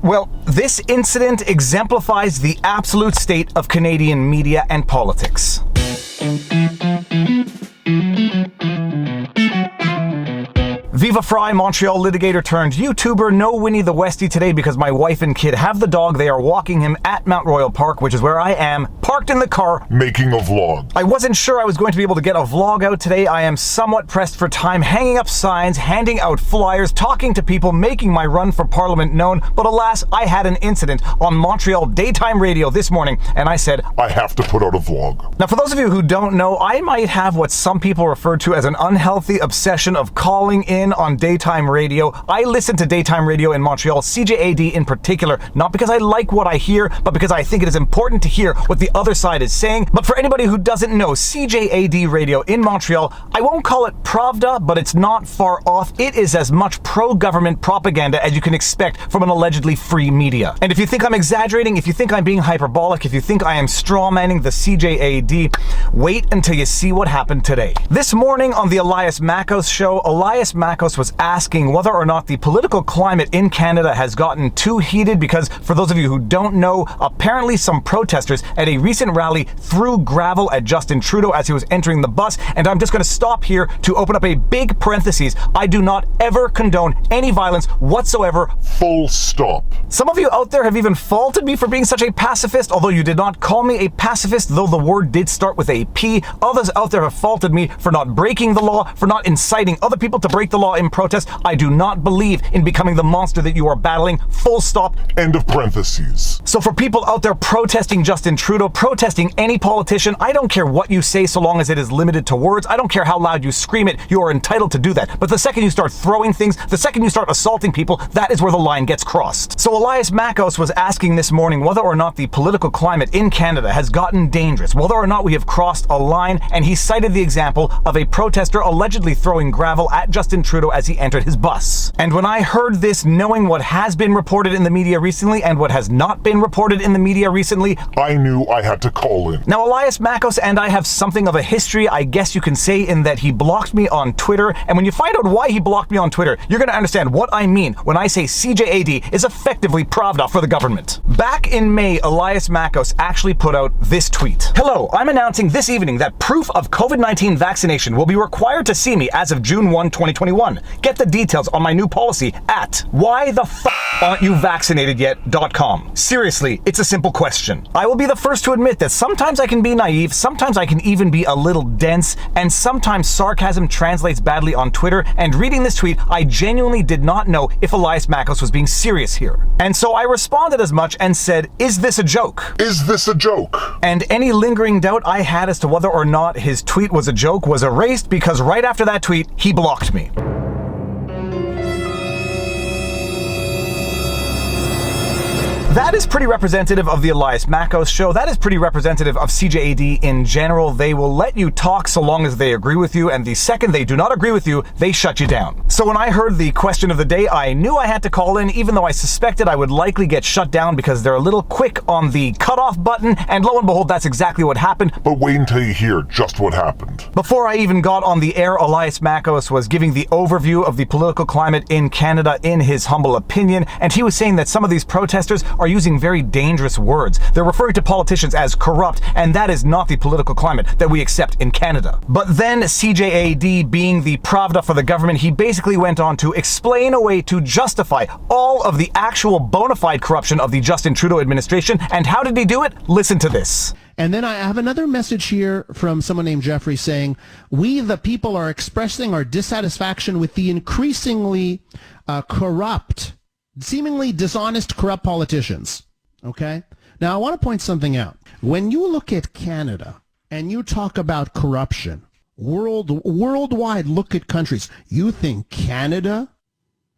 Well, this incident exemplifies the absolute state of Canadian media and politics. Viva Frei, Montreal litigator turned YouTuber. No Winnie the Westie today because my wife and kid have the dog. They are walking him at Mount Royal Park, which is where I am, parked in the car, making a vlog. I wasn't sure I was going to be able to get a vlog out today. I am somewhat pressed for time, hanging up signs, handing out flyers, talking to people, making my run for Parliament known. But alas, I had an incident on Montreal daytime radio this morning, and I said, I have to put out a vlog. Now, for those of you who don't know, I might have what some people refer to as an unhealthy obsession of calling in on daytime radio. I listen to daytime radio in Montreal, CJAD in particular, not because I like what I hear, but because I think it is important to hear what the other side is saying. But for anybody who doesn't know, CJAD radio in Montreal, I won't call it Pravda, but it's not far off. It is as much pro-government propaganda as you can expect from an allegedly free media. And if you think I'm exaggerating, if you think I'm being hyperbolic, if you think I am strawmanning the CJAD, wait until you see what happened today. This morning on the Elias Makos show, Elias Makos was asking whether or not the political climate in Canada has gotten too heated because, for those of you who don't know, apparently some protesters at a recent rally threw gravel at Justin Trudeau as he was entering the bus. And I'm just going to stop here to open up a big parenthesis. I do not ever condone any violence whatsoever. Full stop. Some of you out there have even faulted me for being such a pacifist, although you did not call me a pacifist, though the word did start with a P. Others out there have faulted me for not breaking the law, for not inciting other people to break the law in protest. I do not believe in becoming the monster that you are battling. Full stop. End of parentheses. So for people out there protesting Justin Trudeau, protesting any politician, I don't care what you say so long as it is limited to words. I don't care how loud you scream it. You are entitled to do that. But the second you start throwing things, the second you start assaulting people, that is where the line gets crossed. So Elias Makos was asking this morning whether or not the political climate in Canada has gotten dangerous, whether or not we have crossed a line, and he cited the example of a protester allegedly throwing gravel at Justin Trudeau as he entered his bus. And when I heard this, knowing what has been reported in the media recently and what has not been reported in the media recently, I knew I had to call in. Now, Elias Makos and I have something of a history, I guess you can say, in that he blocked me on Twitter. And when you find out why he blocked me on Twitter, you're going to understand what I mean when I say CJAD is effectively Pravda for the government. Back in May, Elias Makos actually put out this tweet. Hello, I'm announcing this evening that proof of COVID-19 vaccination will be required to see me as of June 1, 2021. Get the details on my new policy at whythefuck.aren'tyouvaccinatedYet.com. Seriously, it's a simple question. I will be the first to admit that sometimes I can be naive, sometimes I can even be a little dense, and sometimes sarcasm translates badly on Twitter, and reading this tweet, I genuinely did not know if Elias Makos was being serious here. And so I responded as much and said, is this a joke? Is this a joke? And any lingering doubt I had as to whether or not his tweet was a joke was erased because right after that tweet, he blocked me. That is pretty representative of the Elias Makos show. That is pretty representative of CJAD in general. They will let you talk so long as they agree with you, and the second they do not agree with you, they shut you down. So when I heard the question of the day, I knew I had to call in, even though I suspected I would likely get shut down because they're a little quick on the cutoff button, and lo and behold, that's exactly what happened. But wait until you hear just what happened. Before I even got on the air, Elias Makos was giving the overview of the political climate in Canada in his humble opinion, and he was saying that some of these protesters are using very dangerous words. They're referring to politicians as corrupt, and that is not the political climate that we accept in Canada. But then CJAD, being the Pravda for the government, he basically went on to explain a way to justify all of the actual bona fide corruption of the Justin Trudeau administration. And how did he do it? Listen to this. And then I have another message here from someone named Jeffrey saying, we the people are expressing our dissatisfaction with the increasingly corrupt, seemingly dishonest, corrupt politicians. Okay? Now, I want to point something out. When you look at Canada and you talk about corruption, worldwide look at countries, you think Canada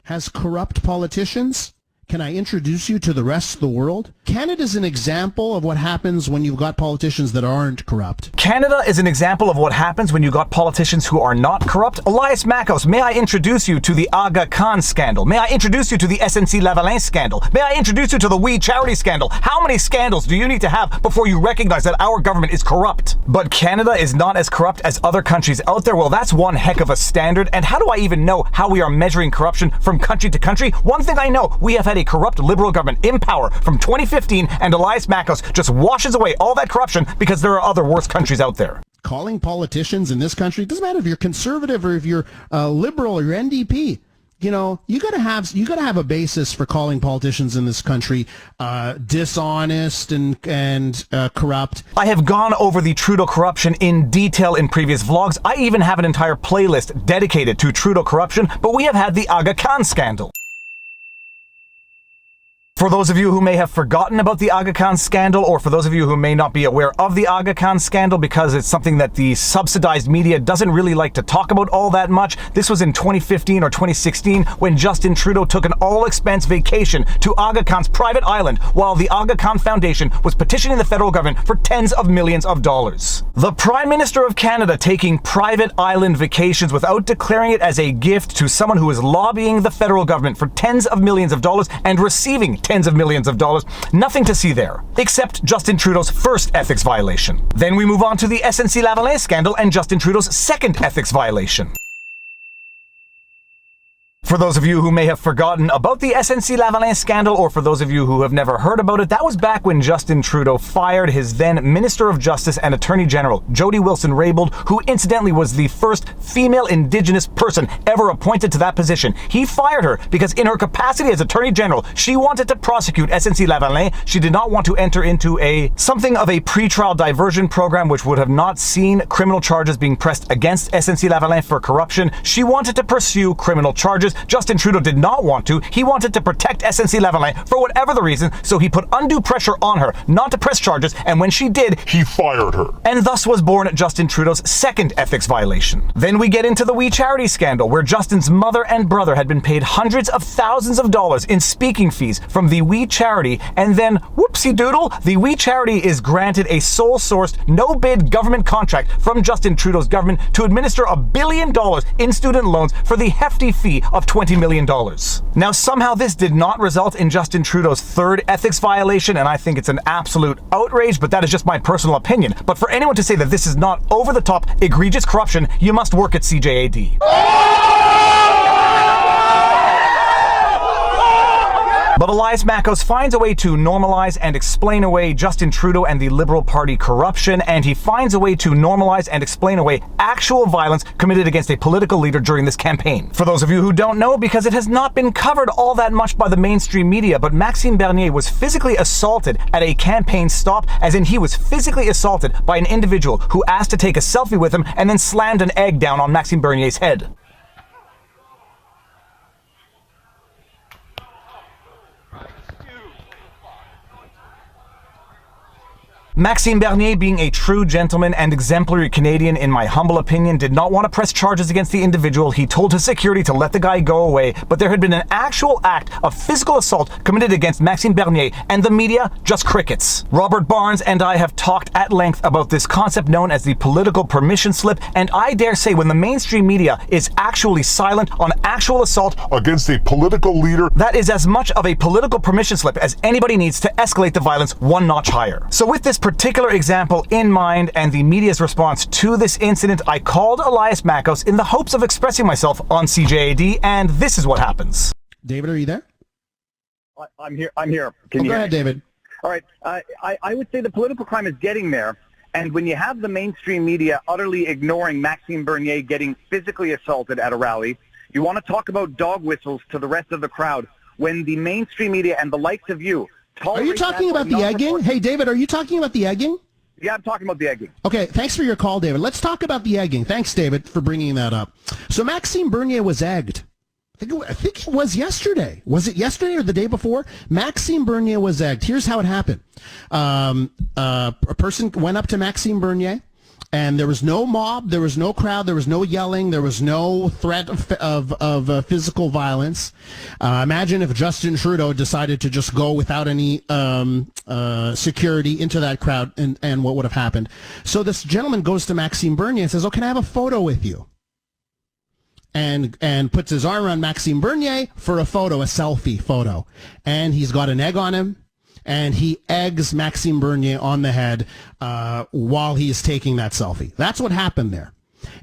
has corrupt politicians? Can I introduce you to the rest of the world? Canada's an example of what happens when you've got politicians that aren't corrupt. Canada is an example of what happens when you've got politicians who are not corrupt. Elias Makos, may I introduce you to the Aga Khan scandal? May I introduce you to the SNC-Lavalin scandal? May I introduce you to the We Charity scandal? How many scandals do you need to have before you recognize that our government is corrupt? But Canada is not as corrupt as other countries out there. Well, that's one heck of a standard. And how do I even know how we are measuring corruption from country to country? One thing I know, we have had a corrupt Liberal government in power from 2015, and Elias Mackos just washes away all that corruption because there are other worse countries out there. Calling politicians in this country, it doesn't matter if you're conservative or if you're liberal or you're NDP. You know, you gotta have a basis for calling politicians in this country dishonest and corrupt. I have gone over the Trudeau corruption in detail in previous vlogs. I even have an entire playlist dedicated to Trudeau corruption, but we have had the Aga Khan scandal. For those of you who may have forgotten about the Aga Khan scandal, or for those of you who may not be aware of the Aga Khan scandal because it's something that the subsidized media doesn't really like to talk about all that much, this was in 2015 or 2016 when Justin Trudeau took an all-expense vacation to Aga Khan's private island while the Aga Khan Foundation was petitioning the federal government for tens of millions of dollars. The Prime Minister of Canada taking private island vacations without declaring it as a gift to someone who is lobbying the federal government for tens of millions of dollars and receiving tens of millions of dollars. Nothing to see there, except Justin Trudeau's first ethics violation. Then we move on to the SNC-Lavalin scandal and Justin Trudeau's second ethics violation. For those of you who may have forgotten about the SNC-Lavalin scandal, or for those of you who have never heard about it, that was back when Justin Trudeau fired his then Minister of Justice and Attorney General, Jody Wilson-Raybould, who incidentally was the first female Indigenous person ever appointed to that position. He fired her because in her capacity as Attorney General, she wanted to prosecute SNC-Lavalin. She did not want to enter into something of a pretrial diversion program which would have not seen criminal charges being pressed against SNC-Lavalin for corruption. She wanted to pursue criminal charges. Justin Trudeau did not want to. He wanted to protect SNC-Lavalin for whatever the reason, so he put undue pressure on her not to press charges, and when she did, He fired her. and thus was born Justin Trudeau's second ethics violation. Then we get into the We Charity scandal, where Justin's mother and brother had been paid hundreds of thousands of dollars in speaking fees from the We Charity, and then, whoopsie doodle, the We Charity is granted a sole-sourced, no-bid government contract from Justin Trudeau's government to administer $1 billion in student loans for the hefty fee of $20 million. Now, somehow this did not result in Justin Trudeau's third ethics violation, and I think it's an absolute outrage, but that is just my personal opinion. But for anyone to say that this is not over-the-top, egregious corruption, you must work at CJAD. But Elias Mackos finds a way to normalize and explain away Justin Trudeau and the Liberal Party corruption, and he finds a way to normalize and explain away actual violence committed against a political leader during this campaign. For those of you who don't know, because it has not been covered all that much by the mainstream media, but Maxime Bernier was physically assaulted at a campaign stop, as in he was physically assaulted by an individual who asked to take a selfie with him and then slammed an egg down on Maxime Bernier's head. Maxime Bernier, being a true gentleman and exemplary Canadian in my humble opinion, did not want to press charges against the individual. He told his security to let the guy go away, but there had been an actual act of physical assault committed against Maxime Bernier, and the media just crickets. Robert Barnes and I have talked at length about this concept known as the political permission slip, and I dare say when the mainstream media is actually silent on actual assault Against a political leader. that is as much of a political permission slip as anybody needs to escalate the violence one notch higher. So with this particular example in mind and the media's response to this incident, I called Elias Mackos in the hopes of expressing myself on CJAD, and this is what happens. David, are you there? I'm here. Can you Go hear ahead, me? David. All right. I would say the political crime is getting there. And when you have the mainstream media utterly ignoring Maxime Bernier getting physically assaulted at a rally, you want to talk about dog whistles to the rest of the crowd when the mainstream media and the likes of you Are you talking about the egging? Hey, David, are you talking about the egging? Yeah, I'm talking about the egging. Okay, thanks for your call, David. Let's talk about the egging. Thanks, David, for bringing that up. So Maxime Bernier was egged. I think it was yesterday. Was it yesterday or the day before? Maxime Bernier was egged. Here's how it happened. A person went up to Maxime Bernier, and there was no mob, there was no crowd, there was no yelling, there was no threat of physical violence. Imagine if Justin Trudeau decided to just go without any security into that crowd, and what would have happened. So this gentleman goes to Maxime Bernier and says, "Oh, can I have a photo with you?" And puts his arm around Maxime Bernier for a photo, a selfie photo. And he's got an egg on him, and he eggs Maxime Bernier on the head while he is taking that selfie. That's what happened there.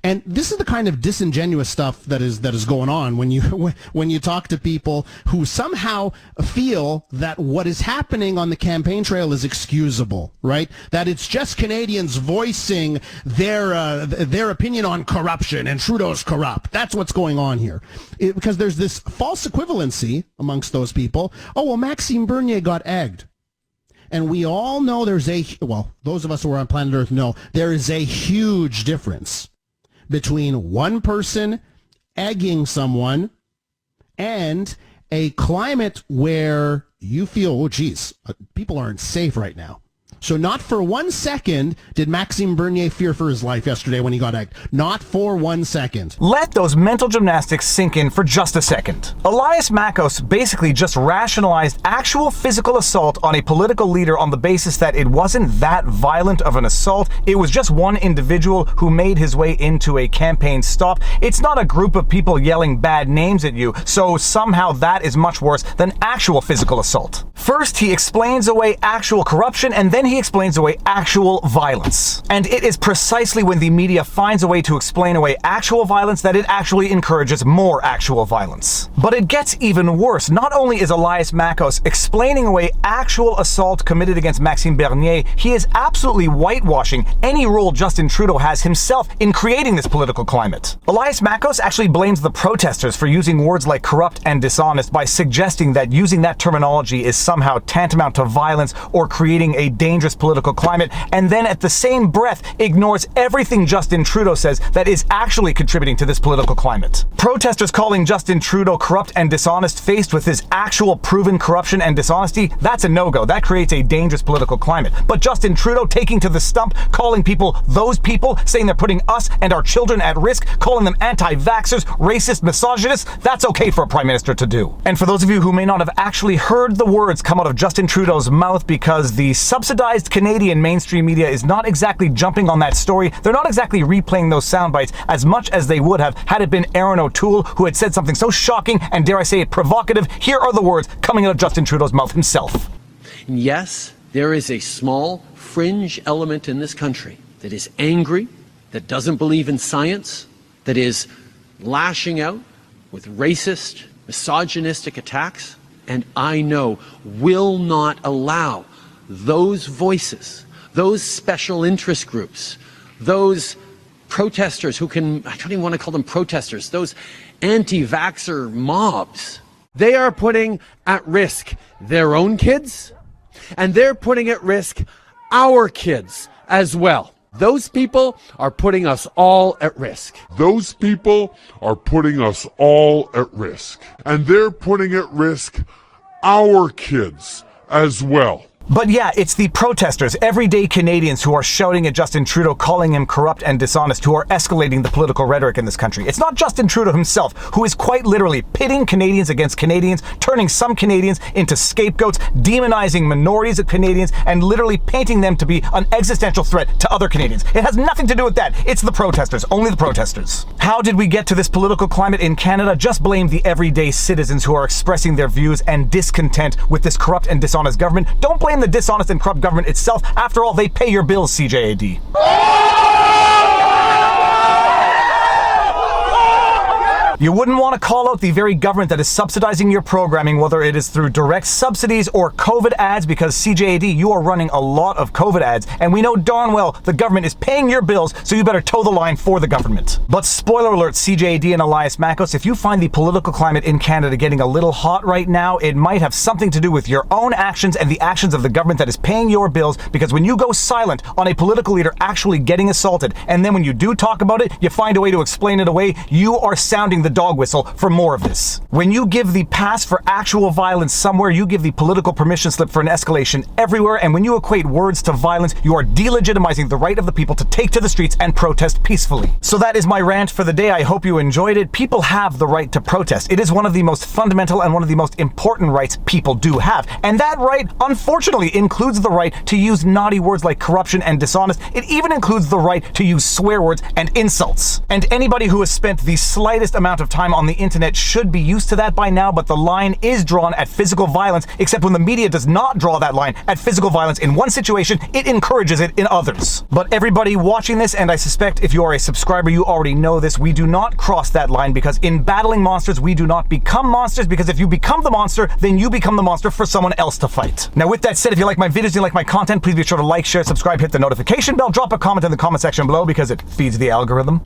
And this is the kind of disingenuous stuff that is going on when you talk to people who somehow feel that what is happening on the campaign trail is excusable, right? That it's just Canadians voicing their opinion on corruption and Trudeau's corrupt. That's what's going on here. Because there's this false equivalency amongst those people. Oh, well, Maxime Bernier got egged. And we all know those of us who are on planet Earth know there is a huge difference between one person egging someone and a climate where you feel, oh, geez, people aren't safe right now. So not for 1 second did Maxime Bernier fear for his life yesterday when he got egged. Not for 1 second. Let those mental gymnastics sink in for just a second. Elias Makos basically just rationalized actual physical assault on a political leader on the basis that it wasn't that violent of an assault. It was just one individual who made his way into a campaign stop. It's not a group of people yelling bad names at you, so somehow that is much worse than actual physical assault. First, he explains away actual corruption, and then he explains away actual violence. And it is precisely when the media finds a way to explain away actual violence that it actually encourages more actual violence. But it gets even worse. Not only is Elias Makos explaining away actual assault committed against Maxime Bernier, he is absolutely whitewashing any role Justin Trudeau has himself in creating this political climate. Elias Makos actually blames the protesters for using words like corrupt and dishonest by suggesting that using that terminology is somehow tantamount to violence or creating a dangerous political climate, and then at the same breath ignores everything Justin Trudeau says that is actually contributing to this political climate. Protesters calling Justin Trudeau corrupt and dishonest faced with his actual proven corruption and dishonesty, that's a no-go. That creates a dangerous political climate. But Justin Trudeau taking to the stump, calling people those people, saying they're putting us and our children at risk, calling them anti-vaxxers, racist, misogynists, that's okay for a prime minister to do. And for those of you who may not have actually heard the words come out of Justin Trudeau's mouth because the subsidized Canadian mainstream media is not exactly jumping on that story, they're not exactly replaying those sound bites as much as they would have had it been Aaron O'Toole who had said something so shocking and, dare I say it, provocative. Here are the words coming out of Justin Trudeau's mouth himself. Yes, there is a small fringe element in this country that is angry, that doesn't believe in science, that is lashing out with racist, misogynistic attacks, and I know will not allow those voices, those special interest groups, those protesters who can, I don't even want to call them protesters, those anti-vaxxer mobs, they are putting at risk their own kids, and they're putting at risk our kids as well. Those people are putting us all at risk. Those people are putting us all at risk. And they're putting at risk our kids as well. But yeah, it's the protesters, everyday Canadians who are shouting at Justin Trudeau, calling him corrupt and dishonest, who are escalating the political rhetoric in this country. It's not Justin Trudeau himself, who is quite literally pitting Canadians against Canadians, turning some Canadians into scapegoats, demonizing minorities of Canadians, and literally painting them to be an existential threat to other Canadians. It has nothing to do with that. It's the protesters, only the protesters. How did we get to this political climate in Canada? Just blame the everyday citizens who are expressing their views and discontent with this corrupt and dishonest government. Don't blame the dishonest and corrupt government itself. After all, they pay your bills, CJAD. You wouldn't want to call out the very government that is subsidizing your programming, whether it is through direct subsidies or COVID ads, because CJAD, you are running a lot of COVID ads, and we know darn well the government is paying your bills, so you better toe the line for the government. But spoiler alert, CJAD and Elias Makos, if you find the political climate in Canada getting a little hot right now, it might have something to do with your own actions and the actions of the government that is paying your bills, because when you go silent on a political leader actually getting assaulted, and then when you do talk about it, you find a way to explain it away, you are sounding the dog whistle for more of this. When you give the pass for actual violence somewhere, you give the political permission slip for an escalation everywhere, and when you equate words to violence, you are delegitimizing the right of the people to take to the streets and protest peacefully. So that is my rant for the day. I hope you enjoyed it. People have the right to protest. It is one of the most fundamental and one of the most important rights people do have. And that right, unfortunately, includes the right to use naughty words like corruption and dishonest. It even includes the right to use swear words and insults. And anybody who has spent the slightest amount amount of time on the internet should be used to that by now, but the line is drawn at physical violence, except when the media does not draw that line at physical violence in one situation, it encourages it in others. But everybody watching this, and I suspect if you are a subscriber, you already know this, we do not cross that line, because in battling monsters, we do not become monsters, because if you become the monster, then you become the monster for someone else to fight. Now, with that said, if you like my videos, you like my content, please be sure to like, share, subscribe, hit the notification bell, drop a comment in the comment section below, because it feeds the algorithm.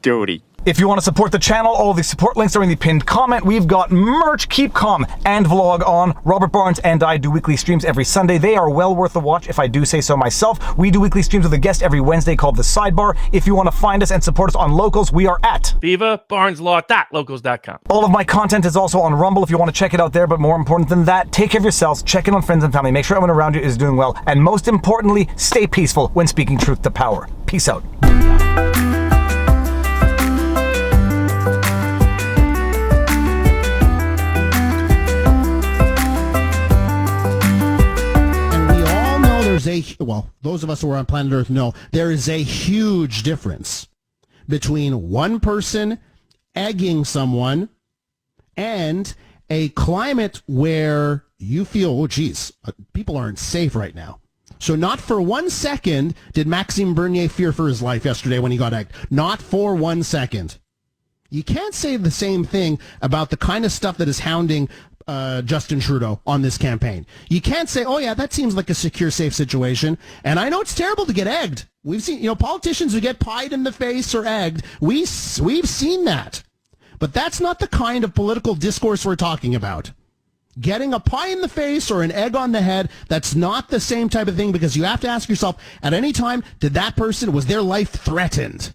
Dirty. If you want to support the channel, all the support links are in the pinned comment. We've got merch, keep calm, and Vlawg on. Robert Barnes and I do weekly streams every Sunday. They are well worth a watch, if I do say so myself. We do weekly streams with a guest every Wednesday called The Sidebar. If you want to find us and support us on Locals, we are at VivaBarnesLaw.locals.com. All of my content is also on Rumble if you want to check it out there, but more important than that, take care of yourselves, check in on friends and family, make sure everyone around you is doing well, and most importantly, stay peaceful when speaking truth to power. Peace out. Those of us who are on planet Earth know there is a huge difference between one person egging someone and a climate where you feel, oh, geez, people aren't safe right now. So not for 1 second did Maxime Bernier fear for his life yesterday when he got egged. Not for 1 second. You can't say the same thing about the kind of stuff that is hounding Justin Trudeau on this campaign. You can't say, oh yeah, that seems like a secure, safe situation. And I know it's terrible to get egged. We've seen, politicians who get pied in the face or egged. We've seen that. But that's not the kind of political discourse we're talking about. Getting a pie in the face or an egg on the head, that's not the same type of thing, because you have to ask yourself at any time, was their life threatened?